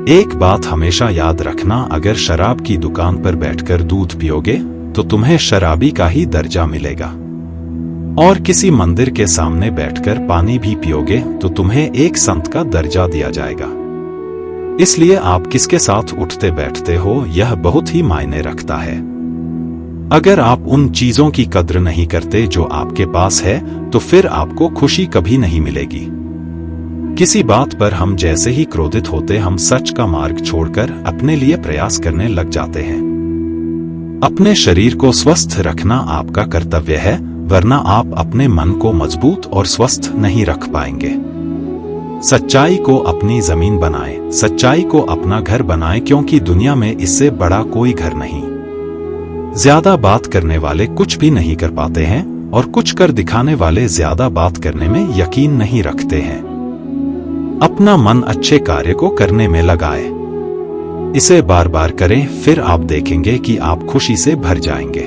एक बात हमेशा याद रखना, अगर शराब की दुकान पर बैठकर दूध पियोगे तो तुम्हें शराबी का ही दर्जा मिलेगा, और किसी मंदिर के सामने बैठकर पानी भी पियोगे तो तुम्हें एक संत का दर्जा दिया जाएगा। इसलिए आप किसके साथ उठते बैठते हो यह बहुत ही मायने रखता है। अगर आप उन चीजों की कद्र नहीं करते जो आपके पास है तो फिर आपको खुशी कभी नहीं मिलेगी। किसी बात पर हम जैसे ही क्रोधित होते हम सच का मार्ग छोड़कर अपने लिए प्रयास करने लग जाते हैं। अपने शरीर को स्वस्थ रखना आपका कर्तव्य है, वरना आप अपने मन को मजबूत और स्वस्थ नहीं रख पाएंगे। सच्चाई को अपनी जमीन बनाएं, सच्चाई को अपना घर बनाएं, क्योंकि दुनिया में इससे बड़ा कोई घर नहीं। ज्यादा बात करने वाले कुछ भी नहीं कर पाते हैं और कुछ कर दिखाने वाले ज्यादा बात करने में यकीन नहीं रखते हैं। अपना मन अच्छे कार्य को करने में लगाए, इसे बार बार करें, फिर आप देखेंगे कि आप खुशी से भर जाएंगे।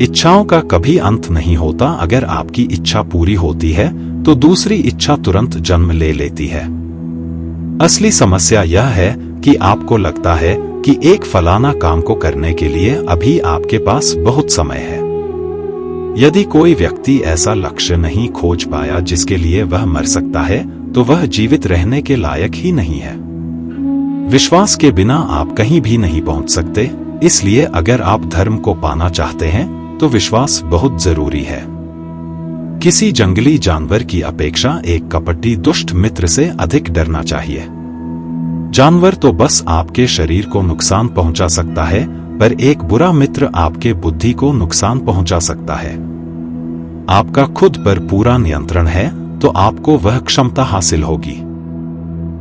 इच्छाओं का कभी अंत नहीं होता। अगर आपकी इच्छा पूरी होती है तो दूसरी इच्छा तुरंत जन्म ले लेती है। असली समस्या यह है कि आपको लगता है कि एक फलाना काम को करने के लिए अभी आपके पास बहुत समय है। यदि कोई व्यक्ति ऐसा लक्ष्य नहीं खोज पाया जिसके लिए वह मर सकता है तो वह जीवित रहने के लायक ही नहीं है। विश्वास के बिना आप कहीं भी नहीं पहुंच सकते, इसलिए अगर आप धर्म को पाना चाहते हैं तो विश्वास बहुत जरूरी है। किसी जंगली जानवर की अपेक्षा एक कपटी दुष्ट मित्र से अधिक डरना चाहिए। जानवर तो बस आपके शरीर को नुकसान पहुंचा सकता है, पर एक बुरा मित्र आपके बुद्धि को नुकसान पहुंचा सकता है। आपका खुद पर पूरा नियंत्रण है तो आपको वह क्षमता हासिल होगी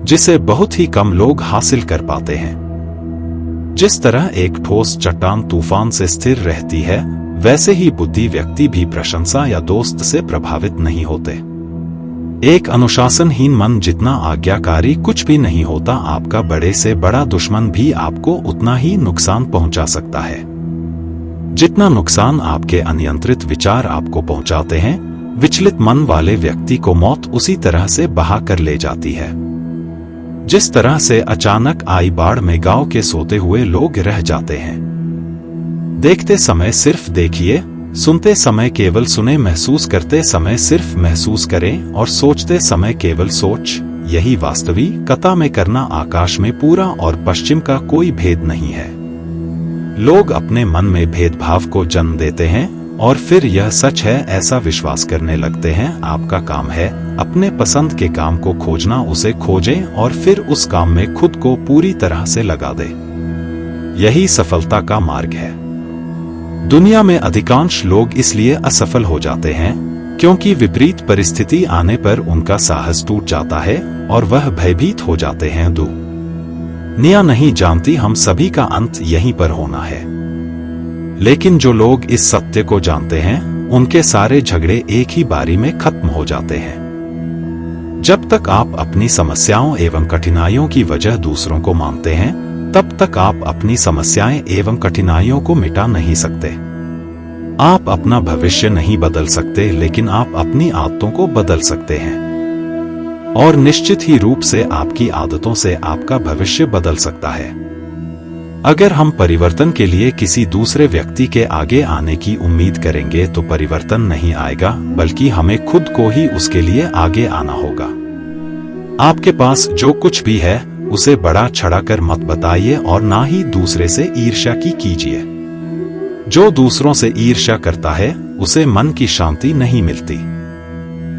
जिसे बहुत ही कम लोग हासिल कर पाते हैं। जिस तरह एक ठोस चट्टान तूफान से स्थिर रहती है, वैसे ही बुद्धि व्यक्ति भी प्रशंसा या दोस्त से प्रभावित नहीं होते। एक अनुशासनहीन मन जितना आज्ञाकारी कुछ भी नहीं होता, आपका बड़े से बड़ा दुश्मन भी आपको उतना ही नुकसान पहुंचा सकता है जितना नुकसान आपके अनियंत्रित विचार आपको पहुंचाते हैं। विचलित मन वाले व्यक्ति को मौत उसी तरह से बहा कर ले जाती है जिस तरह से अचानक आई बाढ़ में गांव के सोते हुए लोग रह जाते हैं। देखते समय सिर्फ देखिए, सुनते समय केवल सुने, महसूस करते समय सिर्फ महसूस करें और सोचते समय केवल सोच। यही वास्तविकता में करना। आकाश में पूरा और पश्चिम का कोई भेद नहीं है। लोग अपने मन में भेदभाव को जन्म देते हैं और फिर यह सच है ऐसा विश्वास करने लगते हैं। आपका काम है अपने पसंद के काम को खोजना, उसे खोजें और फिर उस काम में खुद को पूरी तरह से लगा दें। यही सफलता का मार्ग है। दुनिया में अधिकांश लोग इसलिए असफल हो जाते हैं क्योंकि विपरीत परिस्थिति आने पर उनका साहस टूट जाता है और वह भयभीत हो जाते हैं। दुनिया नहीं जानती हम सभी का अंत यहीं पर होना है, लेकिन जो लोग इस सत्य को जानते हैं उनके सारे झगड़े एक ही बारी में खत्म हो जाते हैं। जब तक आप अपनी समस्याओं एवं कठिनाइयों की वजह दूसरों को मानते हैं, तब तक आप अपनी समस्याएं एवं कठिनाइयों को मिटा नहीं सकते। आप अपना भविष्य नहीं बदल सकते, लेकिन आप अपनी आदतों को बदल सकते हैं, और निश्चित ही रूप से आपकी आदतों से आपका भविष्य बदल सकता है। अगर हम परिवर्तन के लिए किसी दूसरे व्यक्ति के आगे आने की उम्मीद करेंगे तो परिवर्तन नहीं आएगा, बल्कि हमें खुद को ही उसके लिए आगे आना होगा। आपके पास जो कुछ भी है उसे बड़ा चढ़ाकर मत बताइए और ना ही दूसरे से ईर्ष्या की कीजिए। जो दूसरों से ईर्ष्या करता है उसे मन की शांति नहीं मिलती।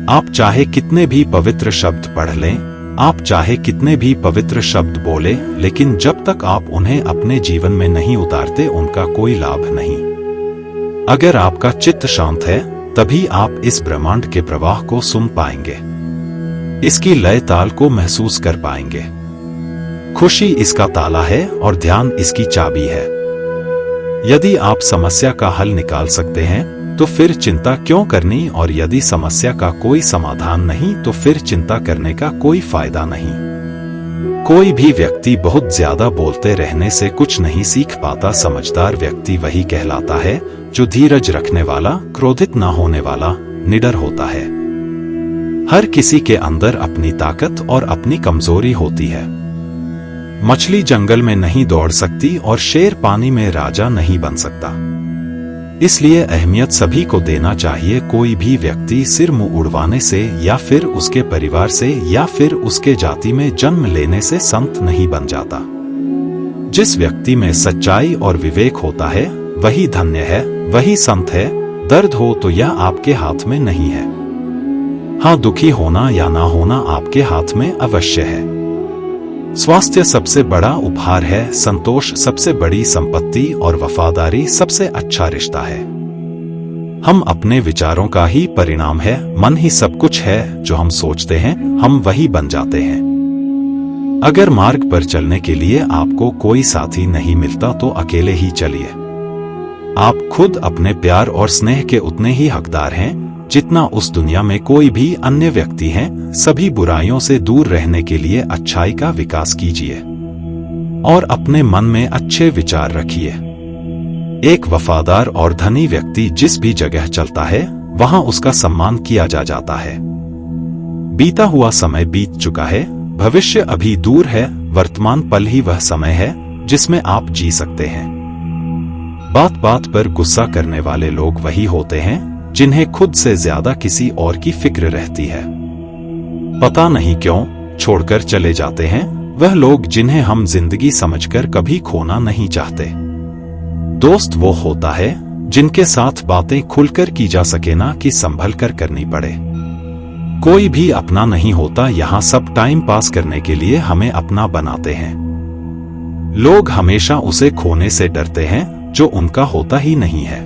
आप चाहे कितने भी पवित्र शब्द पढ़ लें, आप चाहे कितने भी पवित्र शब्द बोले, लेकिन जब तक आप उन्हें अपने जीवन में नहीं उतारते उनका कोई लाभ नहीं। अगर आपका चित्त शांत है तभी आप इस ब्रह्मांड के प्रवाह को सुन पाएंगे, इसकी लय ताल को महसूस कर पाएंगे। खुशी इसका ताला है और ध्यान इसकी चाबी है। यदि आप समस्या का हल निकाल सकते हैं तो फिर चिंता क्यों करनी, और यदि समस्या का कोई समाधान नहीं तो फिर चिंता करने का कोई फायदा नहीं। कोई भी व्यक्ति बहुत ज्यादा बोलते रहने से कुछ नहीं सीख पाता। समझदार व्यक्ति वही कहलाता है जो धीरज रखने वाला, क्रोधित ना होने वाला, निडर होता है। हर किसी के अंदर अपनी ताकत और अपनी कमजोरी होती है। मछली जंगल में नहीं दौड़ सकती और शेर पानी में राजा नहीं बन सकता। इसलिए अहमियत सभी को देना चाहिए। कोई भी व्यक्ति सिर मुंह उड़वाने से या फिर उसके परिवार से या फिर उसके जाति में जन्म लेने से संत नहीं बन जाता। जिस व्यक्ति में सच्चाई और विवेक होता है वही धन्य है, वही संत है। दर्द हो तो यह आपके हाथ में नहीं है। हाँ, दुखी होना या ना होना आपके हाथ में अवश्य है। स्वास्थ्य सबसे बड़ा उपहार है, संतोष सबसे बड़ी संपत्ति और वफादारी सबसे अच्छा रिश्ता है। हम अपने विचारों का ही परिणाम है। मन ही सब कुछ है। जो हम सोचते हैं हम वही बन जाते हैं। अगर मार्ग पर चलने के लिए आपको कोई साथी नहीं मिलता तो अकेले ही चलिए। आप खुद अपने प्यार और स्नेह के उतने ही हकदार हैं जितना उस दुनिया में कोई भी अन्य व्यक्ति है। सभी बुराइयों से दूर रहने के लिए अच्छाई का विकास कीजिए और अपने मन में अच्छे विचार रखिए। एक वफादार और धनी व्यक्ति जिस भी जगह चलता है वहां उसका सम्मान किया जाता है। बीता हुआ समय बीत चुका है, भविष्य अभी दूर है। वर्तमान पल ही वह समय है जिसमें आप जी सकते हैं। बात बात पर गुस्सा करने वाले लोग वही होते हैं जिन्हें खुद से ज्यादा किसी और की फिक्र रहती है। पता नहीं क्यों छोड़कर चले जाते हैं वह लोग जिन्हें हम जिंदगी समझकर कभी खोना नहीं चाहते। दोस्त वो होता है जिनके साथ बातें खुलकर की जा सके, ना कि संभल कर करनी पड़े। कोई भी अपना नहीं होता, यहाँ सब टाइम पास करने के लिए हमें अपना बनाते हैं। लोग हमेशा उसे खोने से डरते हैं जो उनका होता ही नहीं है।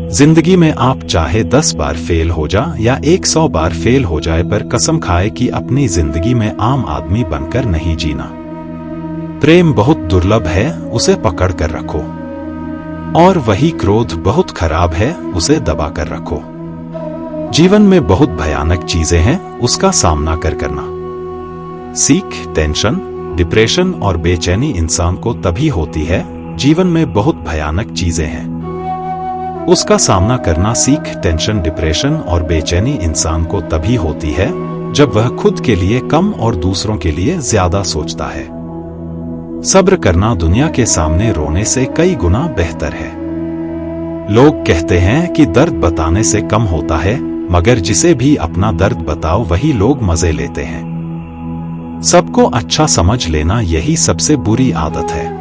जिंदगी में आप चाहे 10 बार फेल हो जा या 100 बार फेल हो जाए, पर कसम खाए कि अपनी जिंदगी में आम आदमी बनकर नहीं जीना। प्रेम बहुत दुर्लभ है, उसे पकड़ कर रखो। और वही क्रोध बहुत खराब है, उसे दबा कर रखो। जीवन में बहुत भयानक चीजें हैं, उसका सामना करना सीख। टेंशन, डिप्रेशन और बेचैनी इंसान को तभी होती है। जीवन में बहुत भयानक चीजें हैं, उसका सामना करना सीख। टेंशन, डिप्रेशन और बेचैनी इंसान को तभी होती है जब वह खुद के लिए कम और दूसरों के लिए ज्यादा सोचता है। सब्र करना दुनिया के सामने रोने से कई गुना बेहतर है। लोग कहते हैं कि दर्द बताने से कम होता है, मगर जिसे भी अपना दर्द बताओ वही लोग मजे लेते हैं। सबको अच्छा समझ लेना यही सबसे बुरी आदत है।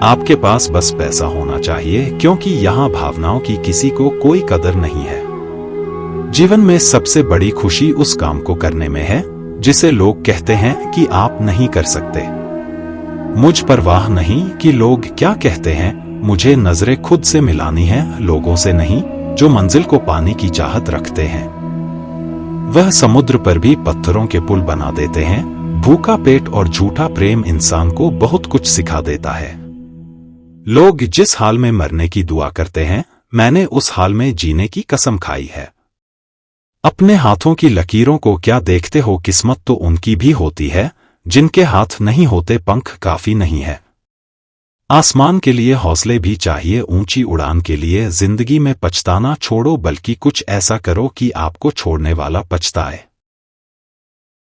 आपके पास बस पैसा होना चाहिए, क्योंकि यहाँ भावनाओं की किसी को कोई कदर नहीं है। जीवन में सबसे बड़ी खुशी उस काम को करने में है जिसे लोग कहते हैं कि आप नहीं कर सकते। मुझ परवाह नहीं कि लोग क्या कहते हैं, मुझे नजरें खुद से मिलानी है, लोगों से नहीं जो मंजिल को पाने की चाहत रखते हैं। वह समुद्र पर भी पत्थरों के पुल बना देते हैं। भूखा पेट और झूठा प्रेम इंसान को बहुत कुछ सिखा देता है। लोग जिस हाल में मरने की दुआ करते हैं, मैंने उस हाल में जीने की कसम खाई है। अपने हाथों की लकीरों को क्या देखते हो, किस्मत तो उनकी भी होती है जिनके हाथ नहीं होते, पंख काफी नहीं है। आसमान के लिए हौसले भी चाहिए, ऊंची उड़ान के लिए जिंदगी में पछताना छोड़ो, बल्कि कुछ ऐसा करो कि आपको छोड़ने वाला पछताए।